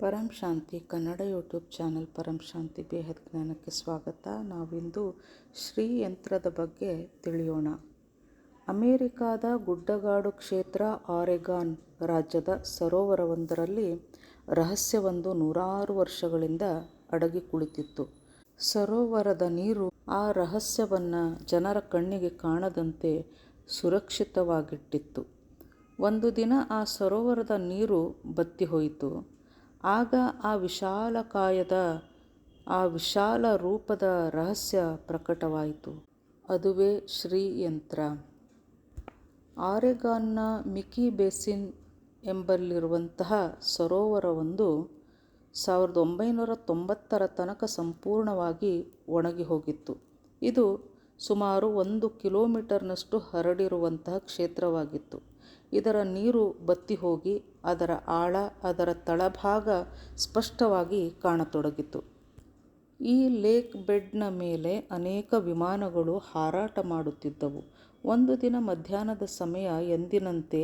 ಪರಂ ಶಾಂತಿ Kannada YouTube channel ಪರಂ ಶಾಂತಿ ಬೇಹದ್ ಜ್ಞಾನಕ್ಕೆ ಸ್ವಾಗತ. ನಾವಿಂದು ಶ್ರೀ ಯಂತ್ರದ ಬಗ್ಗೆ ತಿಳಿಯೋಣ. ಅಮೇರಿಕಾದ ಗುಡ್ಡಗಾಡು ಕ್ಷೇತ್ರ ಆರೆಗಾನ್ ರಾಜ್ಯದ ಸರೋವರವೊಂದರಲ್ಲಿ ರಹಸ್ಯವೊಂದು ನೂರಾರು ವರ್ಷಗಳಿಂದ ಅಡಗಿ ಕುಳಿತಿತ್ತು. ಸರೋವರದ ನೀರು ಆ ರಹಸ್ಯವನ್ನು ಜನರ ಕಣ್ಣಿಗೆ ಕಾಣದಂತೆ ಸುರಕ್ಷಿತವಾಗಿಟ್ಟಿತ್ತು. ಒಂದು ದಿನ ಆ ಸರೋವರದ ನೀರು ಬತ್ತಿ ಹೋಯಿತು. ಆಗ ಆ ವಿಶಾಲ ರೂಪದ ರಹಸ್ಯ ಪ್ರಕಟವಾಯಿತು. ಅದುವೇ ಶ್ರೀ ಯಂತ್ರ. ಆರೆಗಾನ್ನ ಮಿಕಿ ಬೇಸಿನ್ ಎಂಬಲ್ಲಿರುವಂತಹ ಸರೋವರವೊಂದು 1990ರ ತನಕ ಸಂಪೂರ್ಣವಾಗಿ ಒಣಗಿ ಹೋಗಿತ್ತು. ಇದು ಸುಮಾರು 1 ಕಿಲೋಮೀಟರ್ನಷ್ಟು ಹರಡಿರುವಂತಹ ಕ್ಷೇತ್ರವಾಗಿತ್ತು. ಇದರ ನೀರು ಬತ್ತಿ ಹೋಗಿ ಅದರ ಆಳ, ಅದರ ತಳಭಾಗ ಸ್ಪಷ್ಟವಾಗಿ ಕಾಣತೊಡಗಿತು. ಈ ಲೇಕ್ ಬೆಡ್ನ ಮೇಲೆ ಅನೇಕ ವಿಮಾನಗಳು ಹಾರಾಟ ಮಾಡುತ್ತಿದ್ದವು. ಒಂದು ದಿನ ಮಧ್ಯಾಹ್ನದ ಸಮಯ ಎಂದಿನಂತೆ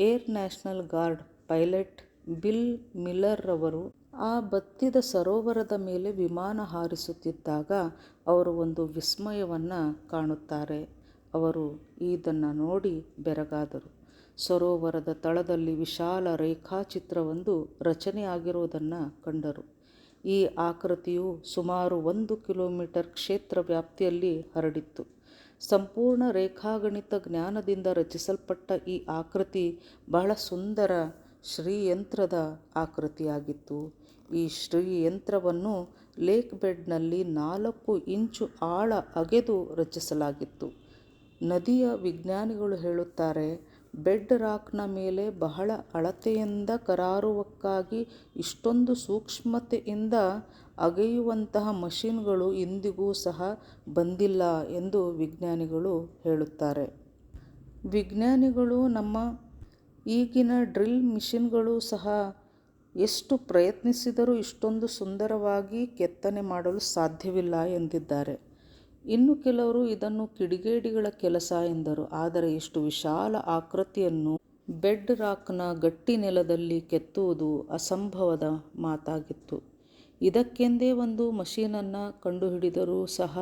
air national guard pilot Bill Miller ರವರು ಆ ಬತ್ತಿದ ಸರೋವರದ ಮೇಲೆ ವಿಮಾನ ಹಾರಿಸುತ್ತಿದ್ದಾಗ ಅವರು ಒಂದು ವಿಸ್ಮಯವನ್ನು ಕಾಣುತ್ತಾರೆ. ಅವರು ಇದನ್ನು ನೋಡಿ ಬೆರಗಾದರು. ಸರೋವರದ ತಳದಲ್ಲಿ ವಿಶಾಲ ರೇಖಾಚಿತ್ರವೊಂದು ರಚನೆಯಾಗಿರುವುದನ್ನು ಕಂಡರು. ಈ ಆಕೃತಿಯು ಸುಮಾರು 1 ಕಿಲೋಮೀಟರ್ ಕ್ಷೇತ್ರ ವ್ಯಾಪ್ತಿಯಲ್ಲಿ ಹರಡಿತ್ತು. ಸಂಪೂರ್ಣ ರೇಖಾಗಣಿತ ಜ್ಞಾನದಿಂದ ರಚಿಸಲ್ಪಟ್ಟ ಈ ಆಕೃತಿ ಬಹಳ ಸುಂದರ ಶ್ರೀಯಂತ್ರದ ಆಕೃತಿಯಾಗಿತ್ತು. ಈ ಶ್ರೀಯಂತ್ರವನ್ನು ಲೇಕ್ ಬೆಡ್ನಲ್ಲಿ 4 ಇಂಚು ಆಳ ಅಗೆದು ರಚಿಸಲಾಗಿತ್ತು. ನದಿಯ ವಿಜ್ಞಾನಿಗಳು ಹೇಳುತ್ತಾರೆ, ಬೆಡ್ ರಾಕ್ನ ಮೇಲೆ ಬಹಳ ಅಳತೆಯಿಂದ ಕರಾರುವಕ್ಕಾಗಿ ಇಷ್ಟೊಂದು ಸೂಕ್ಷ್ಮತೆಯಿಂದ ಅಗೆಯುವಂತಹ ಮಷಿನ್ಗಳು ಇಂದಿಗೂ ಸಹ ಬಂದಿಲ್ಲ ಎಂದು ವಿಜ್ಞಾನಿಗಳು ಹೇಳುತ್ತಾರೆ. ವಿಜ್ಞಾನಿಗಳು ನಮ್ಮ ಈಗಿನ ಡ್ರಿಲ್ ಮಿಷಿನ್ಗಳು ಸಹ ಎಷ್ಟು ಪ್ರಯತ್ನಿಸಿದರೂ ಇಷ್ಟೊಂದು ಸುಂದರವಾಗಿ ಕೆತ್ತನೆ ಮಾಡಲು ಸಾಧ್ಯವಿಲ್ಲ ಎಂದಿದ್ದಾರೆ. ಇನ್ನು ಕೆಲವರು ಇದನ್ನು ಕಿಡಿಗೇಡಿಗಳ ಕೆಲಸ ಎಂದರು. ಆದರೆ ಇಷ್ಟು ವಿಶಾಲ ಆಕೃತಿಯನ್ನು ಬೆಡ್ ರಾಕ್ನ ಗಟ್ಟಿ ನೆಲದಲ್ಲಿ ಕೆತ್ತುವುದು ಅಸಂಭವದ ಮಾತಾಗಿತ್ತು. ಇದಕ್ಕೆಂದೇ ಒಂದು ಮಷೀನನ್ನು ಕಂಡುಹಿಡಿದರೂ ಸಹ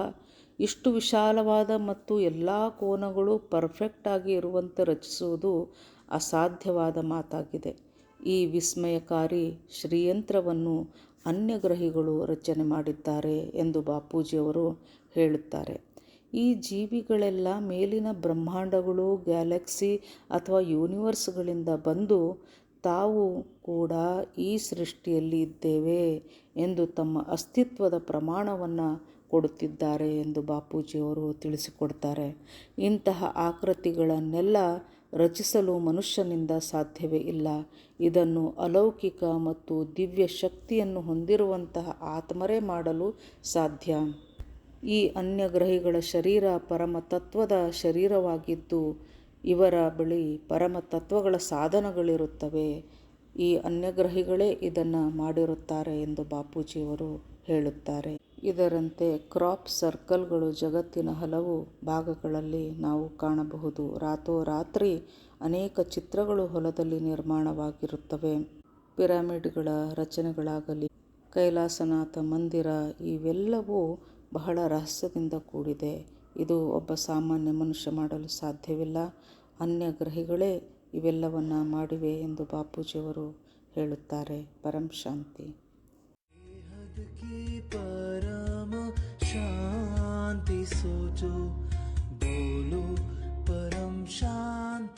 ಇಷ್ಟು ವಿಶಾಲವಾದ ಮತ್ತು ಎಲ್ಲ ಕೋನಗಳು ಪರ್ಫೆಕ್ಟ್ ಆಗಿ ಇರುವಂತೆ ರಚಿಸುವುದು ಅಸಾಧ್ಯವಾದ ಮಾತಾಗಿದೆ. ಈ ವಿಸ್ಮಯಕಾರಿ ಶ್ರೀಯಂತ್ರವನ್ನು ಅನ್ಯಗ್ರಹಿಗಳು ರಚನೆ ಮಾಡಿದ್ದಾರೆ ಎಂದು ಬಾಪೂಜಿಯವರು ಹೇಳುತ್ತಾರೆ. ಈ ಜೀವಿಗಳೆಲ್ಲ ಮೇಲಿನ ಬ್ರಹ್ಮಾಂಡಗಳು, ಗ್ಯಾಲಕ್ಸಿ ಅಥವಾ ಯೂನಿವರ್ಸ್ಗಳಿಂದ ಬಂದು ತಾವು ಕೂಡ ಈ ಸೃಷ್ಟಿಯಲ್ಲಿ ಇದ್ದೇವೆ ಎಂದು ತಮ್ಮ ಅಸ್ತಿತ್ವದ ಪ್ರಮಾಣವನ್ನು ಕೊಡುತ್ತಿದ್ದಾರೆ ಎಂದು ಬಾಪೂಜಿಯವರು ತಿಳಿಸಿಕೊಡ್ತಾರೆ. ಇಂತಹ ಆಕೃತಿಗಳನ್ನೆಲ್ಲ ರಚಿಸಲು ಮನುಷ್ಯನಿಂದ ಸಾಧ್ಯವೇ ಇಲ್ಲ. ಇದನ್ನು ಅಲೌಕಿಕ ಮತ್ತು ದಿವ್ಯ ಶಕ್ತಿಯನ್ನು ಹೊಂದಿರುವಂತಹ ಆತ್ಮರೇ ಮಾಡಲು ಸಾಧ್ಯ. ಈ ಅನ್ಯಗ್ರಹಿಗಳ ಶರೀರ ಪರಮತತ್ವದ ಶರೀರವಾಗಿದ್ದು ಇವರ ಬಳಿ ಪರಮತತ್ವಗಳ ಸಾಧನಗಳಿರುತ್ತವೆ. ಈ ಅನ್ಯಗ್ರಹಿಗಳೇ ಇದನ್ನು ಮಾಡಿರುತ್ತಾರೆ ಎಂದು ಬಾಪೂಜಿಯವರು ಹೇಳುತ್ತಾರೆ. ಇದರಂತೆ ಕ್ರಾಪ್ ಸರ್ಕಲ್ಗಳು ಜಗತ್ತಿನ ಹಲವು ಭಾಗಗಳಲ್ಲಿ ನಾವು ಕಾಣಬಹುದು. ರಾತ್ರೋರಾತ್ರಿ ಅನೇಕ ಚಿತ್ರಗಳು ಹೊಲದಲ್ಲಿ ನಿರ್ಮಾಣವಾಗಿರುತ್ತವೆ. ಪಿರಮಿಡ್ಗಳ ರಚನೆಗಳಾಗಲಿ, ಕೈಲಾಸನಾಥ ಮಂದಿರ, ಇವೆಲ್ಲವೂ ಬಹಳ ರಹಸ್ಯದಿಂದ ಕೂಡಿದೆ. ಇದು ಒಬ್ಬ ಸಾಮಾನ್ಯ ಮನುಷ್ಯ ಮಾಡಲು ಸಾಧ್ಯವಿಲ್ಲ. ಅನ್ಯಗ್ರಹಿಗಳೇ ಇವೆಲ್ಲವನ್ನು ಮಾಡಿವೆ ಎಂದು ಬಾಪೂಜಿಯವರು ಹೇಳುತ್ತಾರೆ. ಪರಂ ಶಾಂತಿ. ಪರಮ ಶಾಂತಿ ಸೋಚೋ ಬೋಲೋ ಪರಂ ಶಾಂತಿ.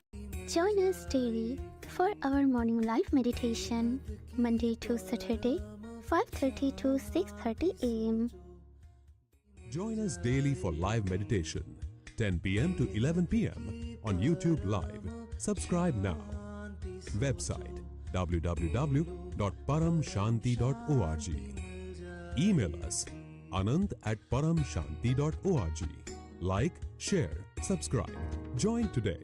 Join us daily for our morning live meditation, Monday to Saturday, 5:30 to 6:30 a.m. Join us daily for live meditation, 10 p.m. to 11 p.m. on YouTube Live. Subscribe now. Website www.paramshanti.org. Email us anand@paramshanti.org. Like, share, subscribe. Join today.